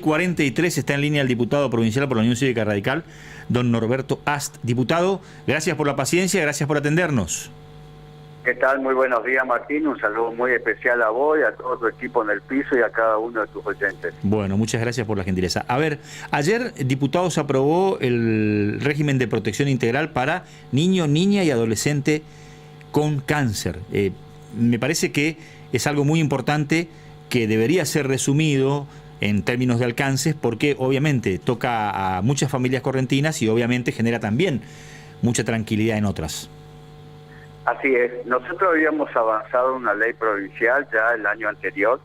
43 está en línea el diputado provincial por la Unión Cívica Radical, don Norberto Ast. Diputado, gracias por la paciencia, gracias por atendernos. ¿Qué tal? Muy buenos días, Martín. Un saludo muy especial a vos y a todo tu equipo en el piso y a cada uno de tus oyentes. Bueno, muchas gracias por la gentileza. A ver, ayer, diputado, se aprobó el régimen de protección integral para niño, niña y adolescente con cáncer. Me parece que es algo muy importante que debería ser resumido en términos de alcances, porque obviamente toca a muchas familias correntinas y obviamente genera también mucha tranquilidad en otras. Así es. Nosotros habíamos avanzado una ley provincial ya el año anterior,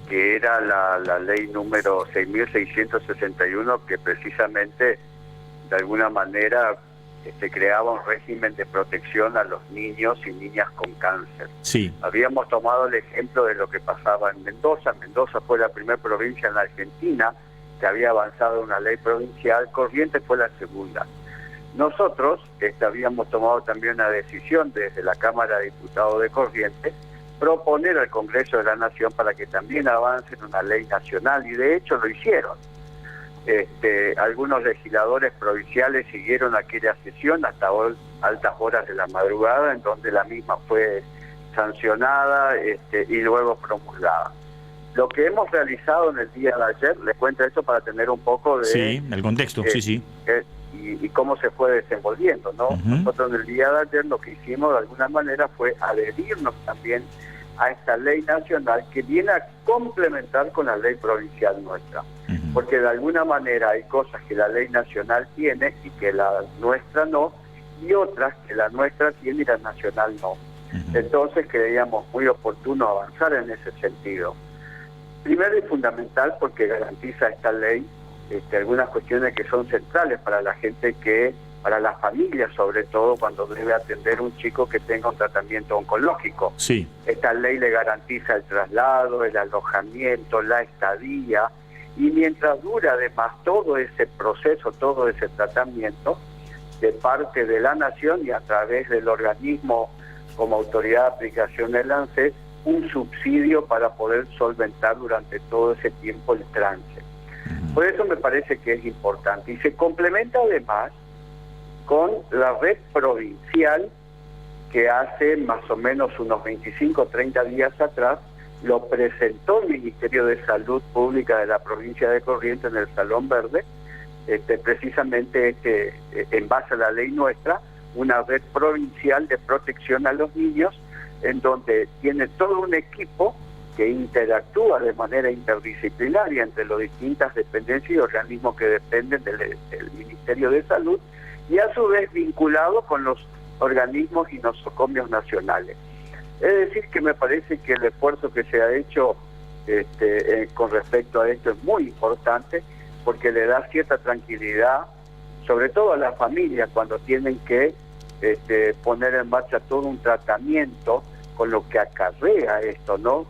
que era la ley número 6.661, que precisamente de alguna manera creaba un régimen de protección a los niños y niñas con cáncer. Sí. Habíamos tomado el ejemplo de lo que pasaba en Mendoza. Mendoza fue la primera provincia en la Argentina que había avanzado una ley provincial. Corrientes fue la segunda. Nosotros habíamos tomado también una decisión desde la Cámara de Diputados de Corrientes, proponer al Congreso de la Nación para que también avance en una ley nacional, y de hecho lo hicieron. Algunos legisladores provinciales siguieron aquella sesión hasta altas horas de la madrugada, en donde la misma fue sancionada y luego promulgada. Lo que hemos realizado en el día de ayer, les cuento eso para tener un poco de... Sí, el contexto, sí. Y cómo se fue desenvolviendo, ¿no? Nosotros en el día de ayer lo que hicimos de alguna manera fue adherirnos también a esta ley nacional que viene a complementar con la ley provincial nuestra. Porque de alguna manera hay cosas que la ley nacional tiene y que la nuestra no, y otras que la nuestra tiene y la nacional no. Entonces creíamos muy oportuno avanzar en ese sentido. Primero y fundamental porque garantiza esta ley algunas cuestiones que son centrales para la gente para las familias sobre todo, cuando debe atender un chico que tenga un tratamiento oncológico. Sí. Esta ley le garantiza el traslado, el alojamiento, la estadía, y mientras dura además todo ese proceso, todo ese tratamiento, de parte de la Nación y a través del organismo como autoridad de aplicación del ANSES, un subsidio para poder solventar durante todo ese tiempo el trance. Por eso me parece que es importante. Y se complementa además con la red provincial que hace más o menos unos 25 o 30 días atrás lo presentó el Ministerio de Salud Pública de la provincia de Corrientes en el Salón Verde, precisamente en base a la ley nuestra, una red provincial de protección a los niños, en donde tiene todo un equipo que interactúa de manera interdisciplinaria entre las distintas dependencias y organismos que dependen del Ministerio de Salud, y a su vez vinculado con los organismos y nosocomios nacionales. Es decir, que me parece que el esfuerzo que se ha hecho con respecto a esto es muy importante, porque le da cierta tranquilidad, sobre todo a las familias, cuando tienen que poner en marcha todo un tratamiento con lo que acarrea esto, no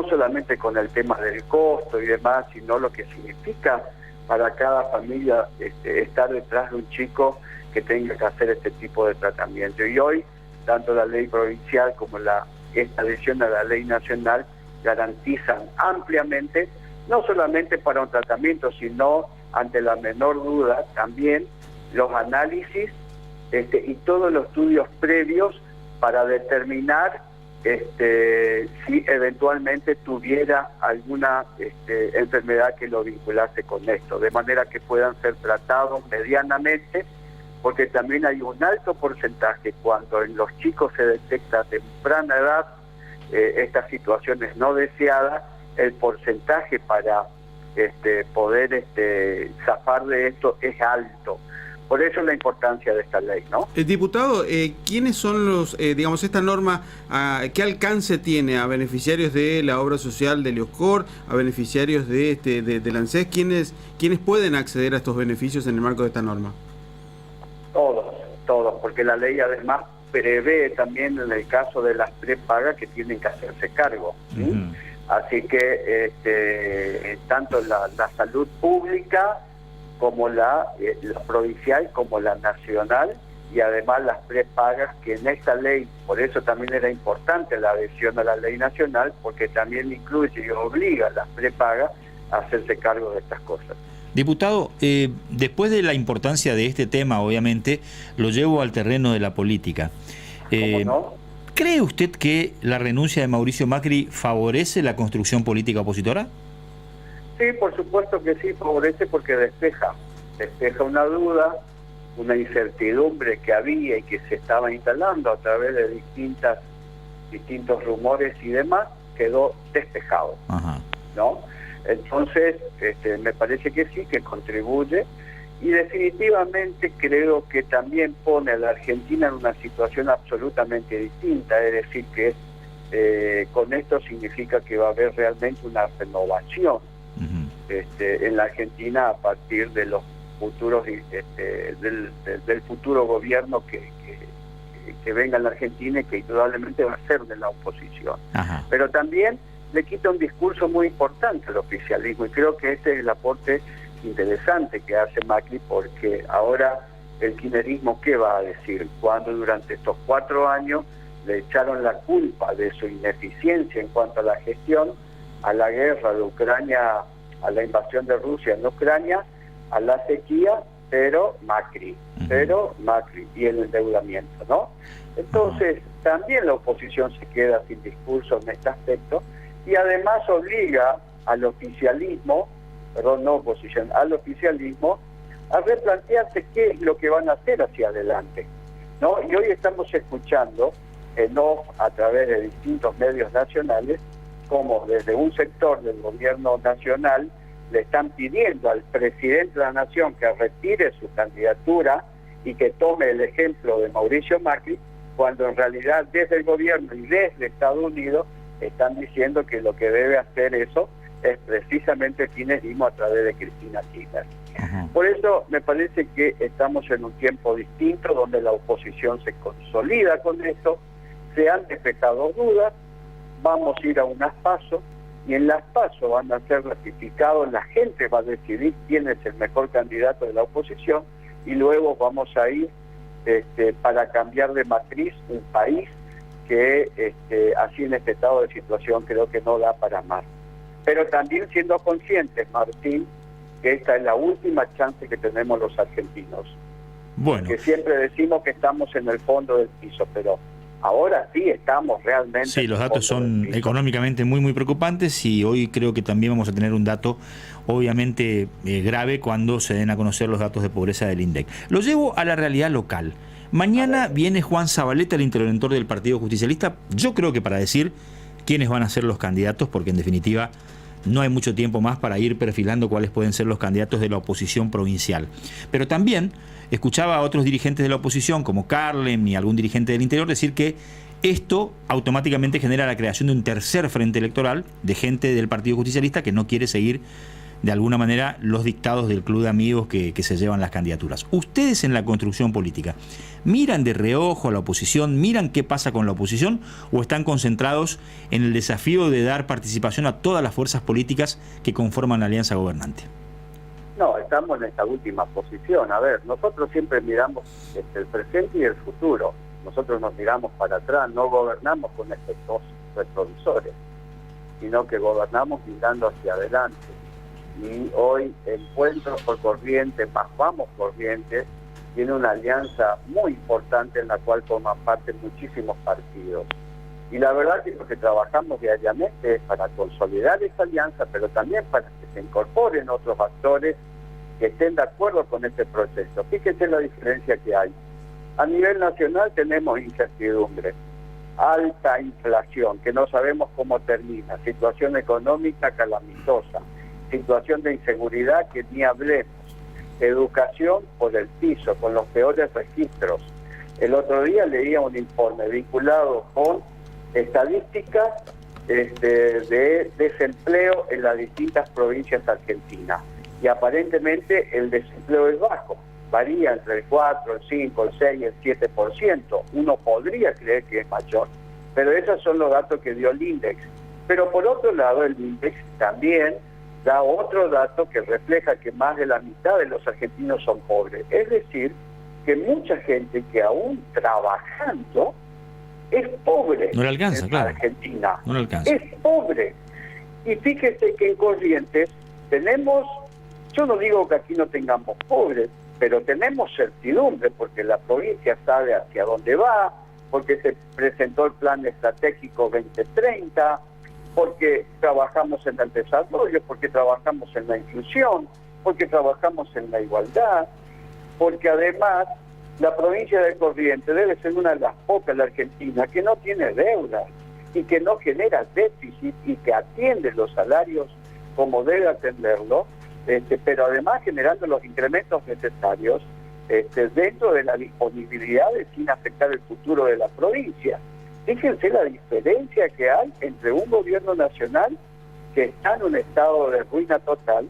solamente con el tema del costo y demás, sino lo que significa para cada familia estar detrás de un chico que tenga que hacer este tipo de tratamiento. Y hoy, tanto la ley provincial como esta adhesión a la ley nacional garantizan ampliamente, no solamente para un tratamiento, sino ante la menor duda también los análisis y todos los estudios previos para determinar si eventualmente tuviera alguna enfermedad que lo vinculase con esto, de manera que puedan ser tratados medianamente, porque también hay un alto porcentaje cuando en los chicos se detecta a temprana edad estas situaciones no deseadas, el porcentaje para poder zafar de esto es alto. Por eso la importancia de esta ley, ¿no? Diputado, ¿quiénes son los, esta norma, qué alcance tiene a beneficiarios de la obra social de Leoscor, a beneficiarios de ANSES? ¿Quiénes pueden acceder a estos beneficios en el marco de esta norma? Todos, porque la ley además prevé también en el caso de las prepagas que tienen que hacerse cargo. Así que tanto la salud pública como la provincial como la nacional, y además las prepagas que en esta ley, por eso también era importante la adhesión a la ley nacional, porque también incluye y obliga a las prepagas hacerse cargo de estas cosas. Diputado, después de la importancia de este tema, obviamente, lo llevo al terreno de la política. ¿Cómo no? ¿Cree usted que la renuncia de Mauricio Macri favorece la construcción política opositora? Sí, por supuesto que sí, favorece porque despeja una duda, una incertidumbre que había y que se estaba instalando a través de distintos rumores y demás, quedó despejado. Ajá. ¿No? Entonces, me parece que sí, que contribuye, y definitivamente creo que también pone a la Argentina en una situación absolutamente distinta, es decir, que con esto significa que va a haber realmente una renovación en la Argentina a partir de los futuros del futuro gobierno que venga en la Argentina y que indudablemente va a ser de la oposición. Ajá. Pero también le quita un discurso muy importante al oficialismo, y creo que este es el aporte interesante que hace Macri, porque ahora el kirchnerismo, ¿qué va a decir? Cuando durante estos 4 años le echaron la culpa de su ineficiencia en cuanto a la gestión, a la guerra de Ucrania, a la invasión de Rusia en Ucrania, a la sequía, pero Macri, y el endeudamiento, ¿no? Entonces, también la oposición se queda sin discurso en este aspecto, y además obliga al oficialismo, al oficialismo, a replantearse qué es lo que van a hacer hacia adelante, ¿no? Y hoy estamos escuchando en off, a través de distintos medios nacionales, como desde un sector del gobierno nacional le están pidiendo al presidente de la Nación que retire su candidatura y que tome el ejemplo de Mauricio Macri, cuando en realidad desde el gobierno y desde Estados Unidos están diciendo que lo que debe hacer eso es precisamente el kirchnerismo a través de Cristina Kirchner. Por eso me parece que estamos en un tiempo distinto, donde la oposición se consolida con esto, se han despejado dudas, vamos a ir a unas PASO, y en las PASO van a ser ratificados, la gente va a decidir quién es el mejor candidato de la oposición, y luego vamos a ir para cambiar de matriz un país que así en este estado de situación creo que no da para más. Pero también siendo conscientes, Martín, que esta es la última chance que tenemos los argentinos. Bueno. Que siempre decimos que estamos en el fondo del piso, pero ahora sí estamos realmente... Sí, los datos son económicamente muy preocupantes, y hoy creo que también vamos a tener un dato obviamente grave cuando se den a conocer los datos de pobreza del INDEC. Lo llevo a la realidad local. Mañana viene Juan Zabaleta, el interventor del Partido Justicialista, yo creo que para decir quiénes van a ser los candidatos, porque en definitiva no hay mucho tiempo más para ir perfilando cuáles pueden ser los candidatos de la oposición provincial. Pero también escuchaba a otros dirigentes de la oposición, como Carlem y algún dirigente del interior, decir que esto automáticamente genera la creación de un tercer frente electoral de gente del Partido Justicialista que no quiere seguir de alguna manera los dictados del club de amigos que se llevan las candidaturas. Ustedes en la construcción política, ¿miran de reojo a la oposición? ¿Miran qué pasa con la oposición? ¿O están concentrados en el desafío de dar participación a todas las fuerzas políticas que conforman la alianza gobernante? No, estamos en esta última posición. A ver, nosotros siempre miramos el presente y el futuro. Nosotros nos miramos para atrás, no gobernamos con estos dos retrovisores, sino que gobernamos mirando hacia adelante. Y hoy Encuentro por Corrientes más Vamos Corrientes tiene una alianza muy importante en la cual forman parte muchísimos partidos. Y la verdad que lo que trabajamos diariamente es para consolidar esa alianza, pero también para que se incorporen otros actores que estén de acuerdo con este proceso. Fíjense la diferencia que hay. A nivel nacional tenemos incertidumbre, alta inflación, que no sabemos cómo termina, situación económica calamitosa, situación de inseguridad que ni hablemos, educación por el piso, con los peores registros. El otro día leía un informe vinculado con estadísticas de desempleo en las distintas provincias argentinas, y aparentemente el desempleo es bajo, varía entre el 4, el 5, el 6, el 7%. Uno podría creer que es mayor, pero esos son los datos que dio el INDEX. Pero por otro lado, el INDEX también da otro dato que refleja que más de la mitad de los argentinos son pobres. Es decir, que mucha gente que aún trabajando es pobre. No le alcanza, en claro. Argentina. No le alcanza. Es pobre. Y fíjese que en Corrientes tenemos, yo no digo que aquí no tengamos pobres, pero tenemos certidumbre porque la provincia sabe hacia dónde va, porque se presentó el plan estratégico 2030, porque trabajamos en el desarrollo, porque trabajamos en la inclusión, porque trabajamos en la igualdad, porque además la provincia de Corrientes debe ser una de las pocas de la Argentina que no tiene deuda y que no genera déficit y que atiende los salarios como debe atenderlo, pero además generando los incrementos necesarios dentro de la disponibilidad sin afectar el futuro de la provincia. Fíjense la diferencia que hay entre un gobierno nacional que está en un estado de ruina total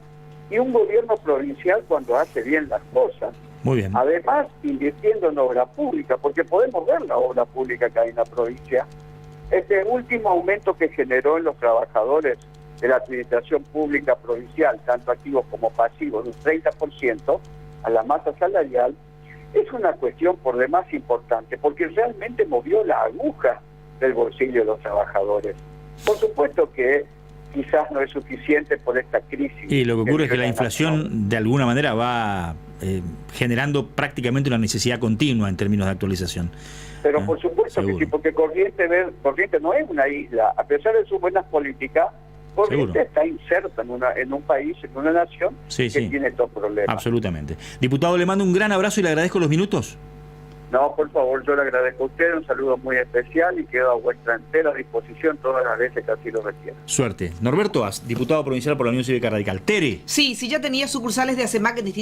y un gobierno provincial cuando hace bien las cosas. Muy bien. Además, invirtiendo en obra pública, porque podemos ver la obra pública que hay en la provincia. Este último aumento que generó en los trabajadores de la administración pública provincial, tanto activos como pasivos, de un 30% a la masa salarial, es una cuestión por demás importante, porque realmente movió la aguja del bolsillo de los trabajadores. Por supuesto que quizás no es suficiente por esta crisis. Y lo que ocurre es que la inflación de alguna manera va generando prácticamente una necesidad continua en términos de actualización. Pero por supuesto seguro. que sí, porque Corrientes no es una isla. A pesar de sus buenas políticas, Corrientes está inserta en un país, en una nación que tiene estos problemas. Absolutamente. Diputado, le mando un gran abrazo y le agradezco los minutos. No, por favor, yo le agradezco a usted, un saludo muy especial y quedo a vuestra entera disposición todas las veces que así lo requiera. Suerte. Norberto Az, diputado provincial por la Unión Cívica Radical. Tere. Sí, si ya tenía sucursales de ACEMAC en distintos